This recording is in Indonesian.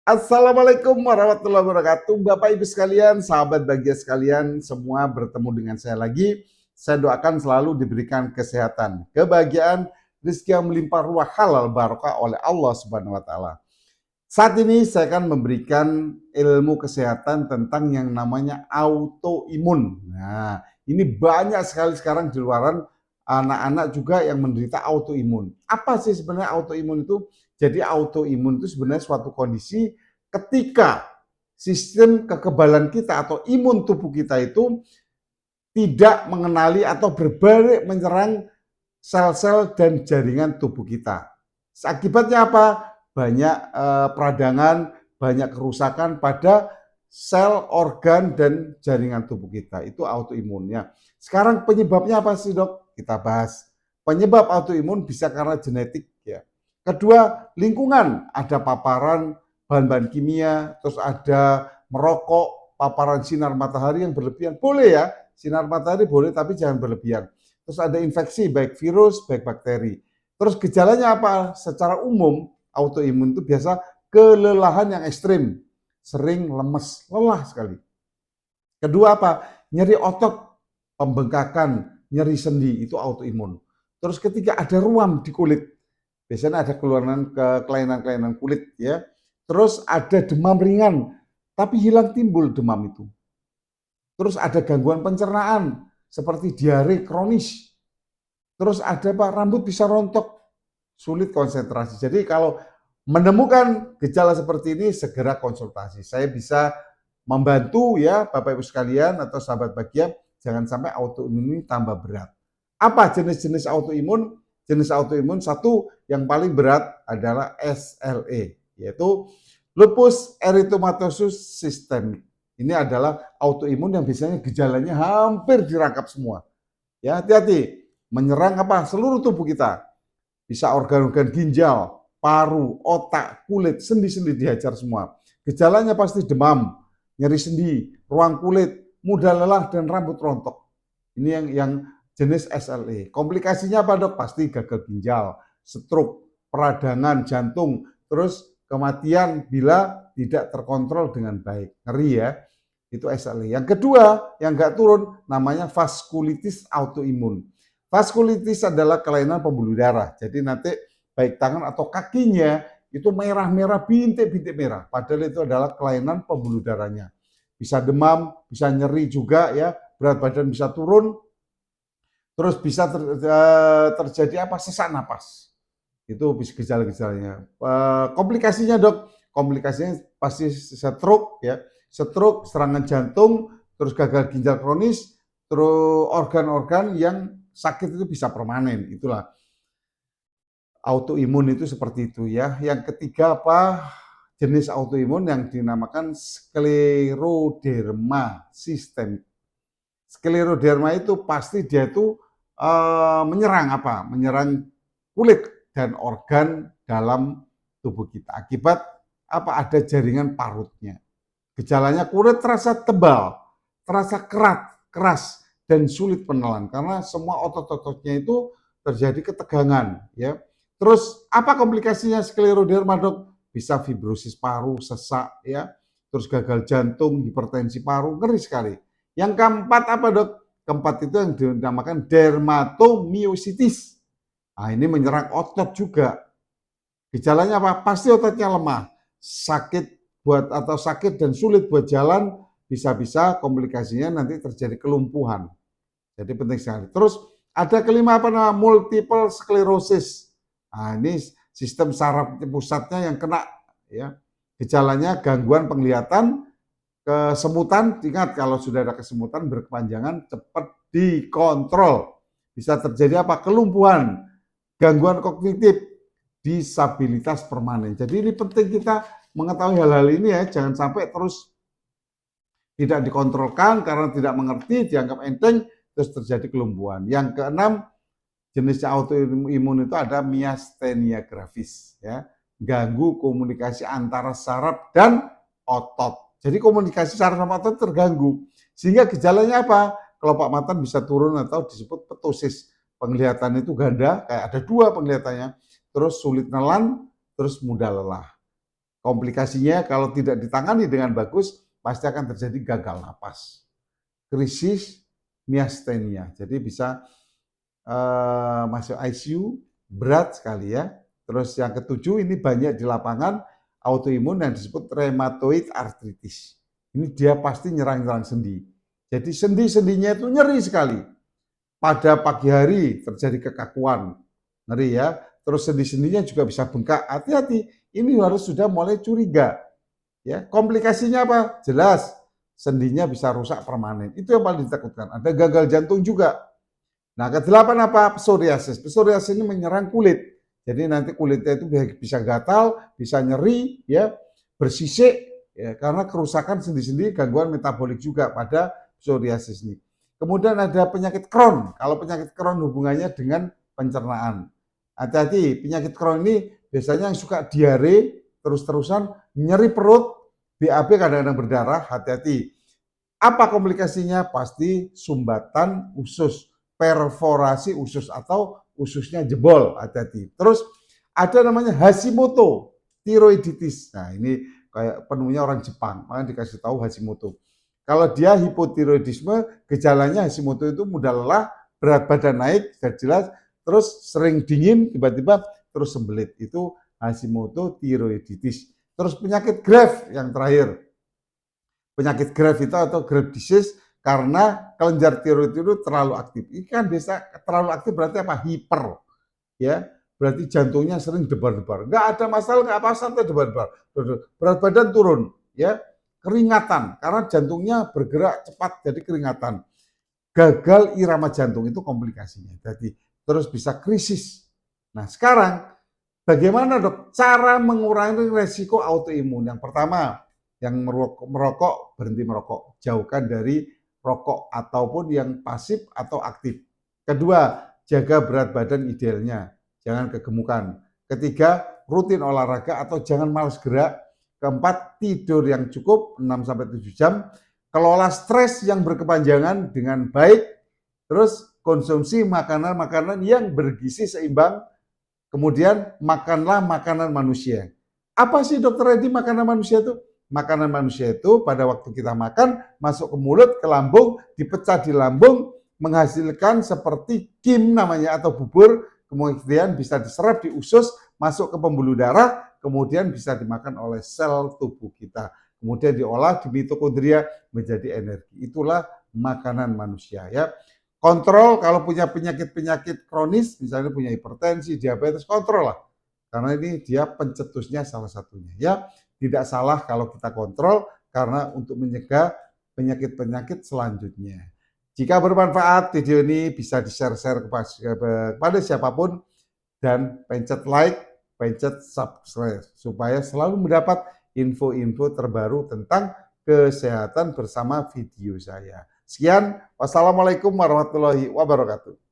Assalamualaikum warahmatullahi wabarakatuh. Bapak Ibu sekalian, sahabat bahagia sekalian, semua bertemu dengan saya lagi. Saya doakan selalu diberikan kesehatan, kebahagiaan, rezeki yang melimpah ruah halal barokah oleh Allah Subhanahu wa taala. Saat ini saya akan memberikan ilmu kesehatan tentang yang namanya autoimun. Nah, ini banyak sekali sekarang di luaran anak-anak juga yang menderita autoimun. Apa sih sebenarnya autoimun itu? Jadi autoimun itu sebenarnya suatu kondisi ketika sistem kekebalan kita atau imun tubuh kita itu tidak mengenali atau berbalik menyerang sel-sel dan jaringan tubuh kita. Akibatnya apa? Banyak peradangan, banyak kerusakan pada sel, organ, dan jaringan tubuh kita. Itu autoimunnya. Sekarang penyebabnya apa sih dok? Kita bahas. Penyebab autoimun bisa karena genetik ya. Kedua, lingkungan. Ada paparan bahan-bahan kimia, terus ada merokok, paparan sinar matahari yang berlebihan. Boleh ya, sinar matahari boleh tapi jangan berlebihan. Terus ada infeksi baik virus, baik bakteri. Terus gejalanya apa? Secara umum autoimun itu biasa kelelahan yang ekstrim, sering lemes, lelah sekali. Kedua apa? Nyeri otot, pembengkakan, nyeri sendi, itu autoimun. Terus ketiga ada ruam di kulit. Biasanya ada keluaran kelainan-kelainan kulit ya. Terus ada demam ringan, tapi hilang timbul demam itu. Terus ada gangguan pencernaan seperti diare kronis. Terus ada apa? Rambut bisa rontok, sulit konsentrasi. Jadi kalau menemukan gejala seperti ini segera konsultasi. Saya bisa membantu ya Bapak Ibu sekalian atau sahabat bahagia jangan sampai autoimun ini tambah berat. Apa jenis-jenis autoimun? Jenis autoimun satu yang paling berat adalah SLE yaitu lupus erythematosus systemic. Ini adalah autoimun yang biasanya gejalanya hampir dirangkap semua. Ya, hati-hati menyerang apa? Seluruh tubuh kita. Bisa organ-organ ginjal, paru, otak, kulit, sendi-sendi dihajar semua. Gejalanya pasti demam, nyeri sendi, ruang kulit, mudah lelah dan rambut rontok. Ini yang jenis SLE. Komplikasinya apa dok? Pasti gagal ginjal, stroke, peradangan jantung, terus kematian bila tidak terkontrol dengan baik. Ngeri ya. Itu SLE. Yang kedua, yang nggak turun, namanya vaskulitis autoimun. Vaskulitis adalah kelainan pembuluh darah. Jadi nanti baik tangan atau kakinya itu merah-merah, bintik-bintik merah. Padahal itu adalah kelainan pembuluh darahnya. Bisa demam, bisa nyeri juga ya, berat badan bisa turun, terus bisa terjadi apa? Sesak napas. Itu bisa gejala-gejalanya. Komplikasinya dok, komplikasinya pasti stroke ya, stroke, serangan jantung, terus gagal ginjal kronis, terus organ-organ yang sakit itu bisa permanen. Itulah autoimun itu seperti itu ya. Yang ketiga apa? Jenis autoimun yang dinamakan skleroderma sistemik. Skleroderma itu pasti dia itu menyerang apa? Menyerang kulit dan organ dalam tubuh kita. Akibat apa? Ada jaringan parutnya. Gejalanya kulit terasa tebal, terasa keras, dan sulit penelan karena semua otot-ototnya itu terjadi ketegangan ya. Terus apa komplikasinya skleroderma dok? Bisa fibrosis paru, sesak ya, terus gagal jantung, hipertensi paru, ngeri sekali. Yang keempat apa dok? Keempat itu yang dinamakan dermatomiositis. Nah, ini menyerang otot juga. Gejalanya apa? Pasti ototnya lemah, sakit dan sulit buat jalan, bisa-bisa komplikasinya nanti terjadi kelumpuhan. Jadi penting sekali. Terus ada kelima apa namanya? Multiple sclerosis. Nah, ini sistem saraf pusatnya yang kena ya. Gejalanya gangguan penglihatan, kesemutan, ingat kalau sudah ada kesemutan berkepanjangan cepat dikontrol. Bisa terjadi apa? Kelumpuhan, gangguan kognitif, disabilitas permanen. Jadi ini penting kita mengetahui hal-hal ini ya, jangan sampai terus tidak dikontrolkan karena tidak mengerti, dianggap enteng, terus terjadi kelumpuhan. Yang keenam, jenisnya autoimun itu ada miastenia gravis, ya, ganggu komunikasi antara saraf dan otot. Jadi komunikasi saraf dan otot terganggu, sehingga gejalanya apa? Kelopak mata bisa turun atau disebut ptosis. Penglihatan itu ganda, kayak ada dua penglihatannya, terus sulit nelan, terus mudah lelah. Komplikasinya kalau tidak ditangani dengan bagus, pasti akan terjadi gagal napas, krisis miastenia. Jadi bisa masuk ICU, berat sekali ya. Terus yang ketujuh, ini banyak di lapangan, autoimun yang disebut rheumatoid arthritis. Ini dia pasti nyerang-nyerang sendi. Jadi sendi-sendinya itu nyeri sekali. Pada pagi hari terjadi kekakuan, ngeri ya. Terus sendi-sendinya juga bisa bengkak. Hati-hati, ini harus sudah mulai curiga. Ya, komplikasinya apa? Jelas, sendinya bisa rusak permanen. Itu yang paling ditakutkan. Ada gagal jantung juga. Nah, kedelapan apa? Psoriasis. Psoriasis ini menyerang kulit. Jadi nanti kulitnya itu bisa gatal, bisa nyeri, ya, bersisik, ya, karena kerusakan sendi-sendi, gangguan metabolik juga pada psoriasis ini. Kemudian ada penyakit Crohn. Kalau penyakit Crohn hubungannya dengan pencernaan. Hati-hati, penyakit Crohn ini biasanya yang suka diare, terus-terusan, nyeri perut, BAB kadang-kadang berdarah, hati-hati. Apa komplikasinya? Pasti sumbatan usus, perforasi usus atau ususnya jebol, hati-hati. Terus ada namanya Hashimoto tiroiditis. Nah, ini kayak penuhnya orang Jepang, makanya dikasih tahu Hashimoto. Kalau dia hipotiroidisme, gejalanya Hashimoto itu mudah lelah, berat badan naik, sudah jelas, terus sering dingin, tiba-tiba terus sembelit. Itu Hashimoto tiroiditis. Terus penyakit Graves yang terakhir. Penyakit Graves itu atau Graves disease karena kelenjar tiroid itu terlalu aktif. Ini kan biasa terlalu aktif berarti apa? Hiper, ya. Berarti jantungnya sering debar-debar. Enggak ada masalah, enggak apa santai debar-debar. Berat badan turun, ya. Keringatan karena jantungnya bergerak cepat jadi keringatan. Gagal irama jantung itu komplikasinya. Jadi terus bisa krisis. Nah, sekarang bagaimana, Dok, cara mengurangi resiko autoimun? Yang pertama, yang merokok berhenti merokok, jauhkan dari rokok ataupun yang pasif atau aktif. Kedua, jaga berat badan idealnya, jangan kegemukan. Ketiga, rutin olahraga atau jangan malas gerak. Keempat, tidur yang cukup 6-7 jam. Kelola stres yang berkepanjangan dengan baik. Terus konsumsi makanan-makanan yang bergizi seimbang. Kemudian makanlah makanan manusia. Apa sih, Dokter Edi, makanan manusia itu? Makanan manusia itu pada waktu kita makan masuk ke mulut, ke lambung, dipecah di lambung, menghasilkan seperti kim namanya atau bubur, kemudian bisa diserap di usus, masuk ke pembuluh darah, kemudian bisa dimakan oleh sel tubuh kita. Kemudian diolah di mitokondria menjadi energi. Itulah makanan manusia, ya. Kontrol kalau punya penyakit-penyakit kronis, misalnya punya hipertensi, diabetes, kontrol lah. Karena ini dia pencetusnya salah satunya, ya. Tidak salah kalau kita kontrol karena untuk mencegah penyakit-penyakit selanjutnya. Jika bermanfaat video ini bisa di-share kepada siapapun dan pencet like, pencet subscribe supaya selalu mendapat info-info terbaru tentang kesehatan bersama video saya. Sekian, wassalamualaikum warahmatullahi wabarakatuh.